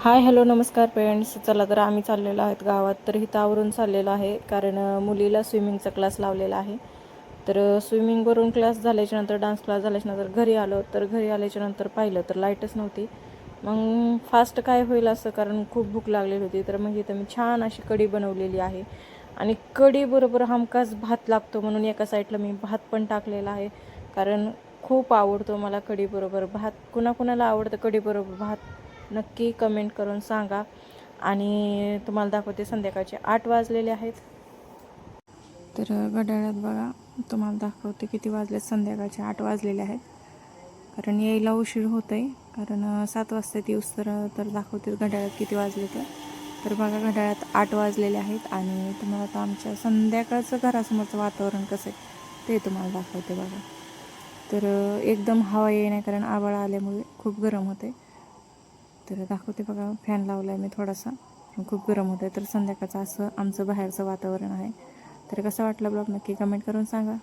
Hi hello नमस्कार friends. चला तर आम्ही चाललेलो आहेत गावात. तर इथं आवरून चाललेलो आहे कारण मुलीला स्विमिंगचा क्लास लावलेला आहे. तर स्विमिंगवरून क्लास झाल्याच्या नंतर डान्स क्लास झाल्याच्या नंतर घरी आलो. तर घरी आल्याच्या नंतर पाहिलं तर लाईटच नव्हती. मग फास्ट काय होईल असं, कारण खूप भूक लागलेली होती. तर मग इथं मी छान अशी कढी बनवलेली आहे आणि कढीबरोबर हमखास भात लागतो म्हणून एका साईडला मी भात पण टाकलेला आहे. कारण खूप आवडतो मला कढीबरोबर भात. कुणाकुणाला आवडतं कढीबरोबर भात नक्की कमेंट करून सांगा. आणि तुम्हाला दाखवते संध्याकाळचे 8 वाजलेले आहेत. तर घड्याळात बघा, तुम्हाला दाखवते किती वाजले. संध्याकाळचे 8 वाजलेले आहेत. कारण यायला उशीर होत आहे, कारण 7 वाजता येऊस तर दाखवते घड्याळात किती वाजले ते. तर बघा घड्याळात 8 वाजलेले आहेत. आणि तुम्हाला आता आमच्या संध्याकाळचं घरासमोरचं वातावरण कसं आहे ते तुम्हाला दाखवते बघा. तर एकदम हवा येई नाही, कारण आभाळ आल्यामुळे खूप गरम होते. तर दाखवते बघा, फॅन लावला आहे मी थोडासा, खूप गरम होतं आहे. तर संध्याकाळचं असं आमचं बाहेरचं वातावरण आहे. तर कसं वाटलं ब्लॉग नक्की कमेंट करून सांगा.